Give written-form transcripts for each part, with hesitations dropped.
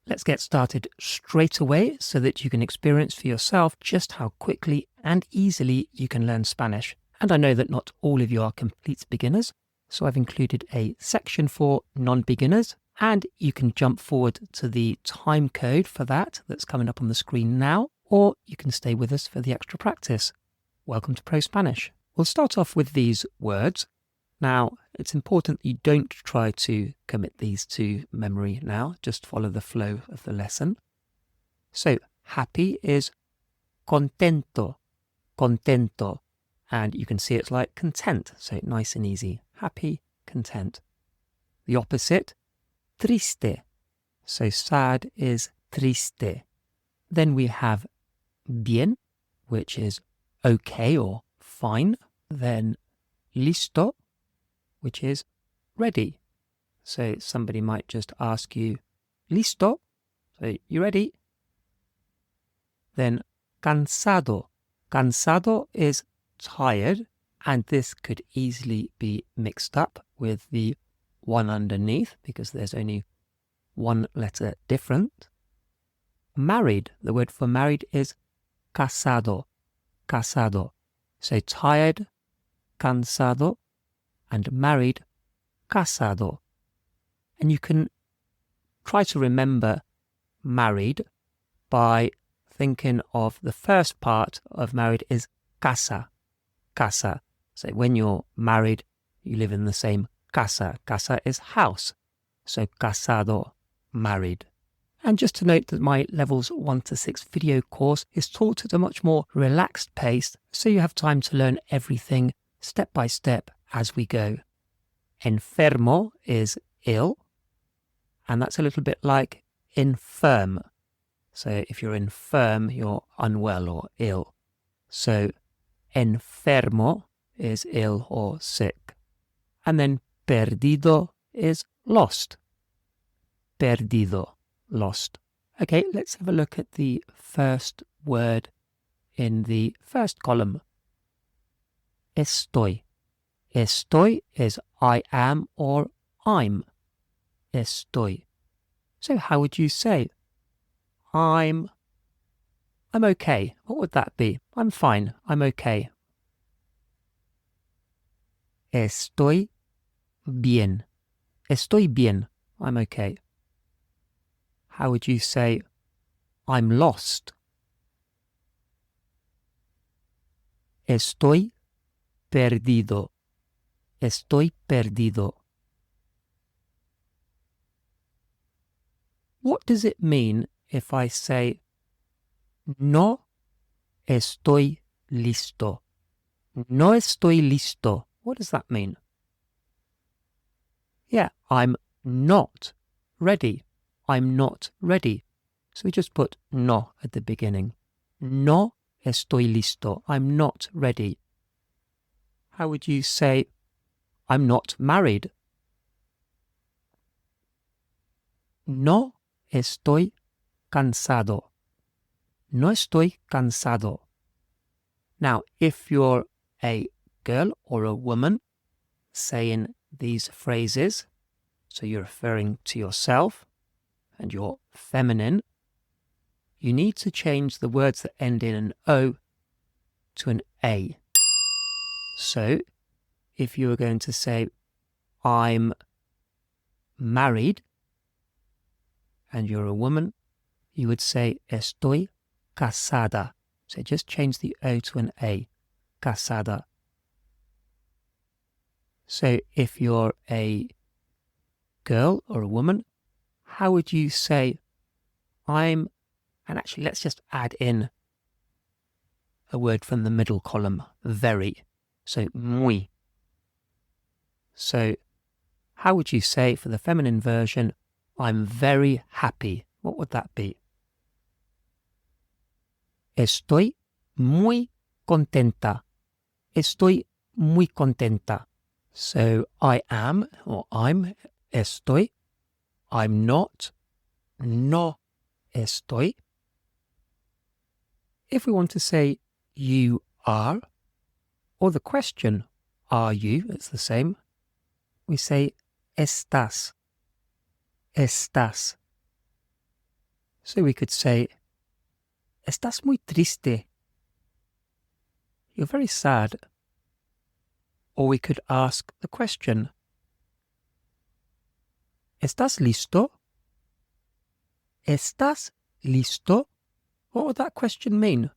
let's get started straight away so that you can experience for yourself just how quickly and easily you can learn Spanish. And I know that not all of you are complete beginners, so I've included a section for non-beginners, and you can jump forward to the time code for that that's coming up on the screen now, or you can stay with us for the extra practice. Welcome to ProSpanish. We'll start off with these words. Now, it's important that you don't try to commit these to memory now, just follow the flow of the lesson. So, happy is contento, contento, and you can see it's like content, so nice and easy. Happy, content. The opposite, triste, so sad is triste. Then we have bien, which is okay or fine. Then listo, which is ready. So somebody might just ask you, listo? So you ready? Then cansado. Cansado is tired, and this could easily be mixed up with the one underneath because there's only one letter different. Married, the word for married is casado, casado. So tired, cansado, and married, casado. And you can try to remember married by thinking of the first part of married is casa, casa. So when you're married, you live in the same casa. Casa is house. So casado, married. And just to note that my levels 1 to 6 video course is taught at a much more relaxed pace, so you have time to learn everything step by step as we go. Enfermo is ill, and that's a little bit like infirm. So if you're infirm, you're unwell or ill. So enfermo is ill or sick. And then perdido is lost. Perdido, lost. Okay, let's have a look at the first word in the first column. Estoy. Estoy is I am or I'm. Estoy. So how would you say? I'm okay. What would that be? I'm fine. I'm okay. Estoy bien. Estoy bien. I'm okay. How would you say, I'm lost? Estoy perdido. Estoy perdido. What does it mean if I say, no estoy listo? No estoy listo. What does that mean? Yeah, I'm not ready. I'm not ready. So we just put no at the beginning. No estoy listo. I'm not ready. How would you say, I'm not married? No estoy cansado. No estoy cansado. Now, if you're a girl or a woman saying these phrases, so you're referring to yourself and you're feminine, you need to change the words that end in an O to an A. So, if you were going to say, I'm married, and you're a woman, you would say, estoy casada. So just change the O to an A. Casada. So if you're a girl or a woman, how would you say, and actually let's just add in a word from the middle column, very. So muy. So how would you say for the feminine version, I'm very happy? What would that be? Estoy muy contenta. Estoy muy contenta. So I am, or I'm, estoy. I'm not, no estoy. If we want to say you are, or the question, are you, it's the same. We say estás, estás. So we could say, estás muy triste. You're very sad. Or we could ask the question, ¿estás listo? ¿Estás listo? What would that question mean?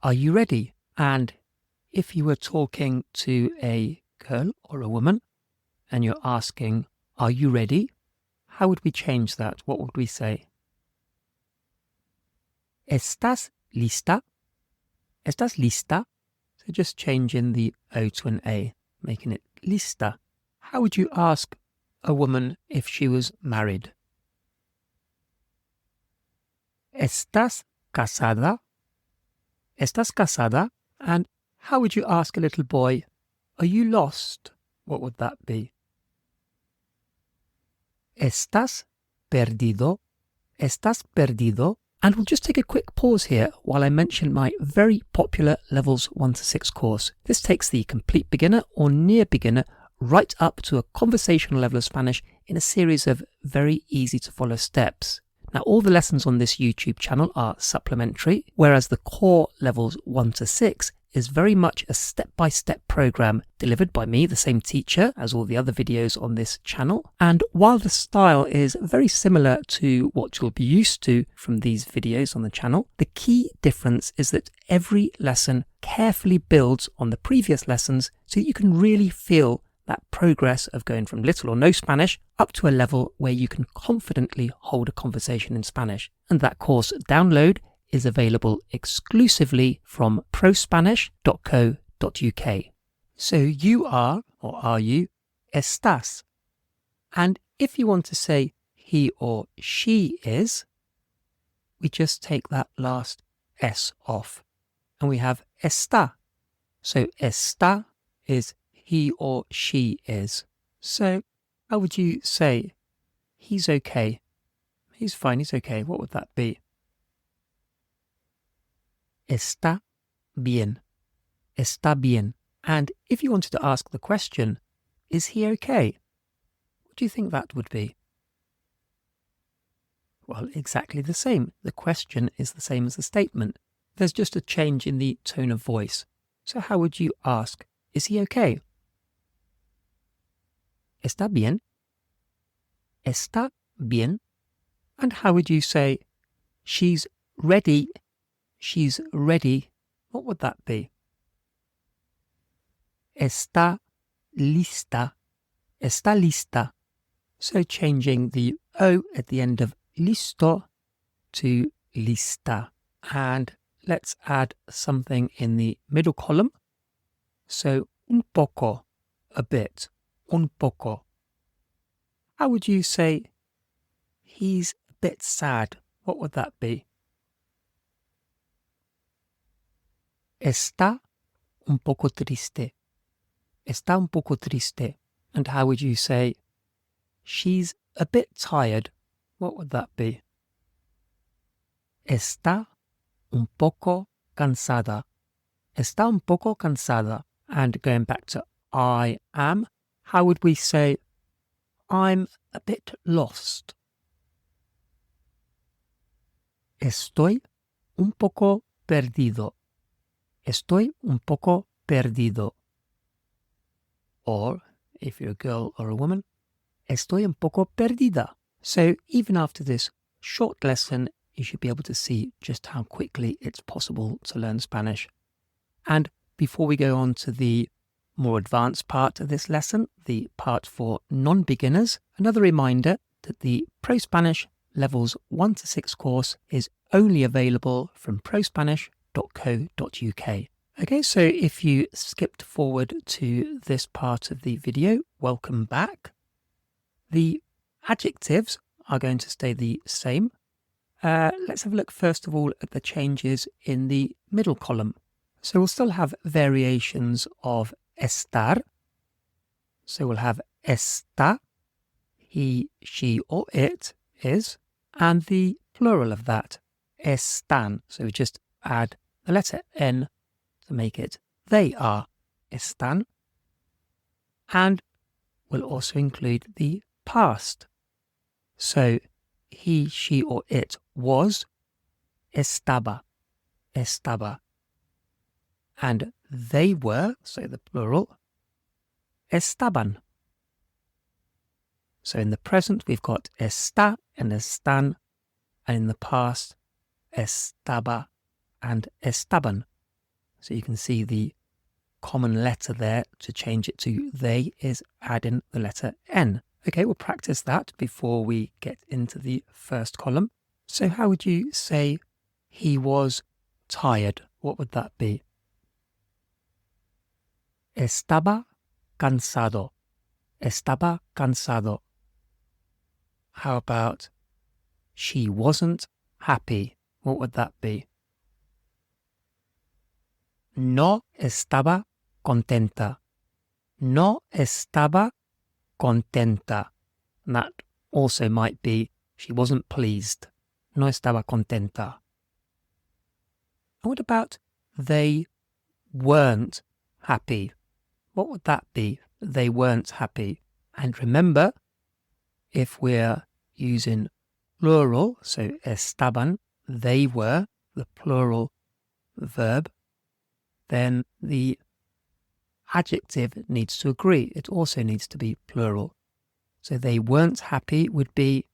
Are you ready? And if you were talking to a girl or a woman and you're asking, are you ready? How would we change that? What would we say? ¿Estás lista? ¿Estás lista? So just changing the O to an A, making it lista. How would you ask a woman if she was married? ¿Estás casada? ¿Estás casada? And how would you ask a little boy, are you lost? What would that be? ¿Estás perdido? ¿Estás perdido? And we'll just take a quick pause here while I mention my very popular Levels 1 to 6 course. This takes the complete beginner or near beginner right up to a conversational level of Spanish in a series of very easy to follow steps. Now, all the lessons on this YouTube channel are supplementary, whereas the core Levels 1 to 6 is very much a step-by-step program delivered by me, the same teacher as all the other videos on this channel. And while the style is very similar to what you'll be used to from these videos on the channel, the key difference is that every lesson carefully builds on the previous lessons so that you can really feel that progress of going from little or no Spanish up to a level where you can confidently hold a conversation in Spanish. And that course download is available exclusively from ProSpanish.co.uk. So you are, or are you, estás. And if you want to say he or she is, we just take that last S off. And we have está. So está is he or she is. So how would you say he's okay? He's fine, he's okay. What would that be? Está bien. Está bien. And if you wanted to ask the question, is he okay? What do you think that would be? Well, exactly the same. The question is the same as the statement. There's just a change in the tone of voice. So how would you ask, is he okay? ¿Está bien? ¿Está bien? And how would you say, she's ready? She's ready. What would that be? Está lista. Está lista. So changing the O at the end of listo to lista. And let's add something in the middle column. So un poco, a bit. Un poco. How would you say he's a bit sad? What would that be? Está un poco triste. Está un poco triste. And how would you say she's a bit tired? What would that be? Está un poco cansada. Está un poco cansada. And going back to I am, how would we say I'm a bit lost? Estoy un poco perdido. Estoy un poco perdido. Or, if you're a girl or a woman, estoy un poco perdida. So even after this short lesson, you should be able to see just how quickly it's possible to learn Spanish. And before we go on to the more advanced part of this lesson, the part for non-beginners, another reminder that the ProSpanish Levels 1 to 6 course is only available from prospanish.co.uk. Okay, so if you skipped forward to this part of the video, welcome back. The adjectives are going to stay the same. Let's have a look first of all at the changes in the middle column. So we'll still have variations of estar. So we'll have está, he, she or it is, and the plural of that, están. So we just add the letter N to make it they are, están. And we'll also include the past. So he, she, or it was, estaba, estaba. And they were, so the plural, estaban. So in the present, we've got está and están, and in the past, estaba and estaban. So you can see the common letter there to change it to they is add in the letter N. Okay, we'll practice that before we get into the first column. So how would you say he was tired? What would that be? Estaba cansado. Estaba cansado. How about she wasn't happy? What would that be? No estaba contenta. No estaba contenta. And that also might be she wasn't pleased. No estaba contenta. And what about they weren't happy? What would that be? They weren't happy. And remember, if we're using plural, so estaban, they were, the plural verb, then the adjective needs to agree. It also needs to be plural. So they weren't happy would be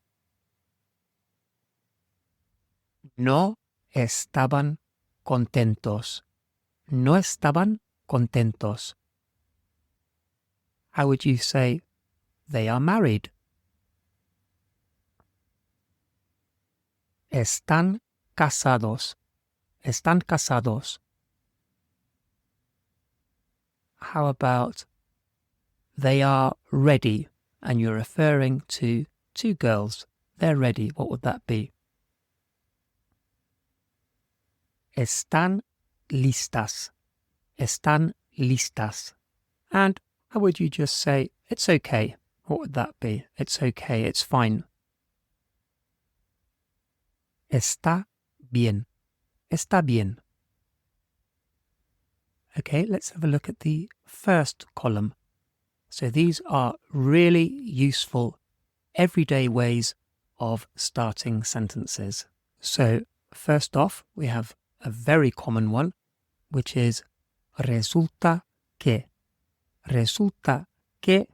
no estaban contentos. No estaban contentos. How would you say they are married? Están casados. Están casados. How about they are ready, and you're referring to two girls. They're ready. What would that be? Están listas. Están listas. And how would you just say, it's okay? What would that be? It's okay, it's fine. Está bien. Está bien. Okay, let's have a look at the first column. So these are really useful everyday ways of starting sentences. So first off, we have a very common one, which is resulta que. Resulta que,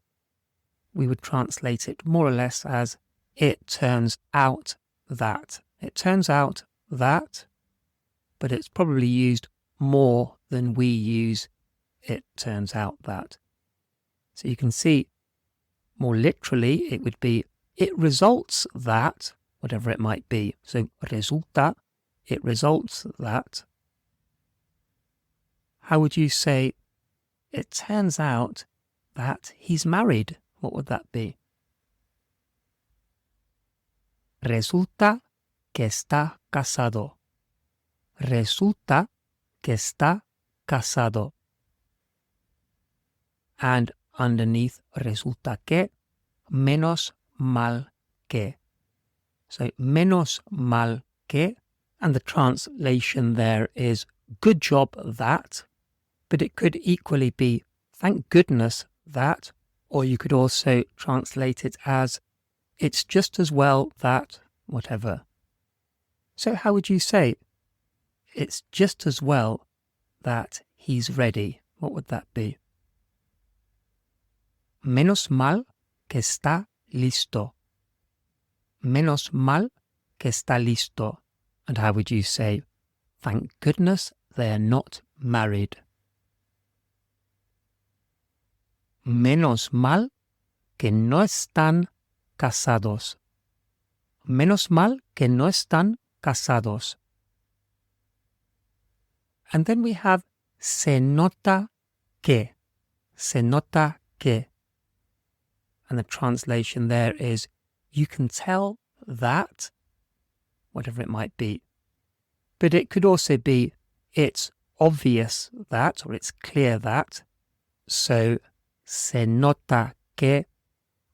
we would translate it more or less as it turns out that. It turns out that, but it's probably used more than we use it turns out that. So you can see more literally it would be it results that, whatever it might be. So resulta, it results that. How would you say it turns out that he's married? What would that be? Resulta que está casado. Resulta que está casado. And underneath resulta que, menos mal que. So menos mal que, and the translation there is good job that, but it could equally be thank goodness that, or you could also translate it as it's just as well that, whatever. So how would you say it's just as well that he's ready? What would that be? Menos mal que está listo. Menos mal que está listo. And how would you say, thank goodness they're not married? Menos mal que no están casados. Menos mal que no están casados. And then we have se nota que. Se nota que. And the translation there is you can tell that, whatever it might be. But it could also be it's obvious that, or it's clear that. So se nota que,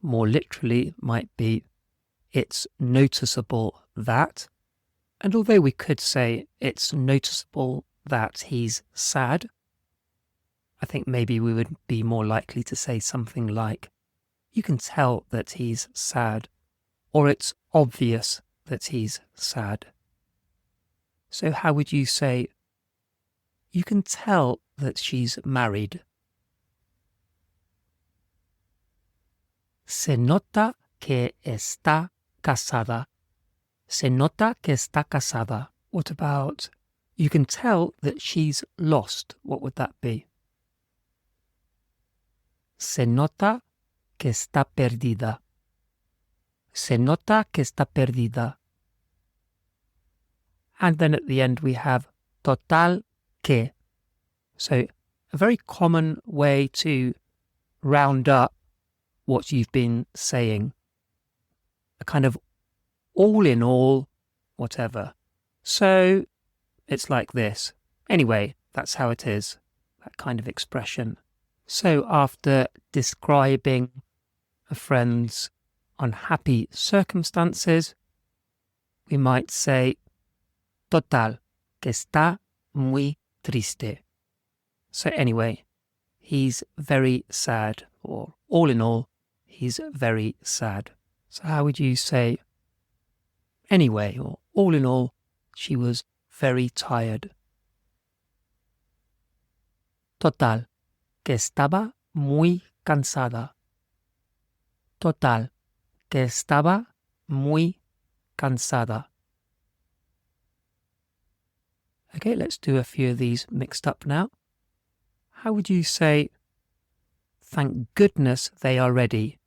more literally, might be it's noticeable that. And although we could say it's noticeable that he's sad, I think maybe we would be more likely to say something like, you can tell that he's sad. or it's obvious that he's sad. So how would you say, you can tell that she's married? Se nota que está casada. Se nota que está casada. What about, you can tell that she's lost? What would that be? Se nota que está perdida. Se nota que está perdida. And then at the end we have total que. So a very common way to round up what you've been saying. A kind of all in all, whatever. So it's like this. Anyway, that's how it is, that kind of expression. So after describing a friend's unhappy circumstances, we might say, total, que está muy triste. So anyway, he's very sad, or all in all, he's very sad. So how would you say, anyway, or all in all, she was very tired? Total, que estaba muy cansada. Total, que estaba muy cansada. Okay, let's do a few of these mixed up now. How would you say, thank goodness they are ready?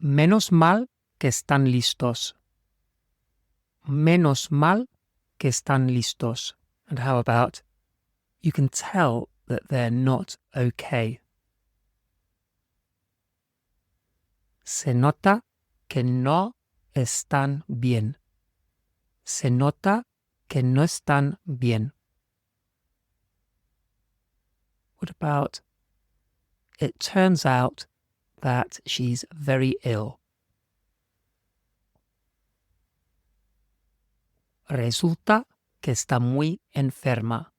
Menos mal que están listos. Menos mal que están listos. And how about, you can tell that they're not okay? Se nota que no están bien. Se nota que no están bien. What about, it turns out that she's very ill? Resulta que está muy enferma.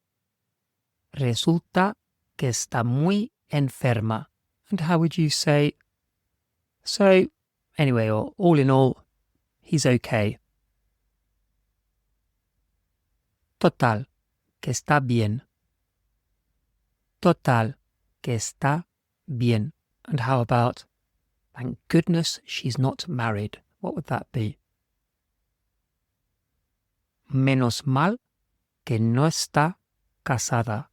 Resulta que está muy enferma. And how would you say, so anyway, or all in all, he's okay? Total, que está bien. Total, que está bien. And how about, thank goodness she's not married? What would that be? Menos mal que no está casada.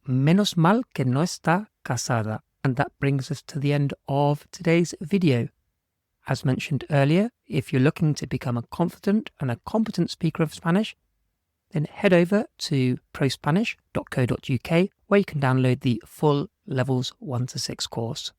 Menos mal que no está casada. And that brings us to the end of today's video. As mentioned earlier, if you're looking to become a confident and a competent speaker of Spanish, then head over to prospanish.co.uk where you can download the full Levels 1 to 6 course.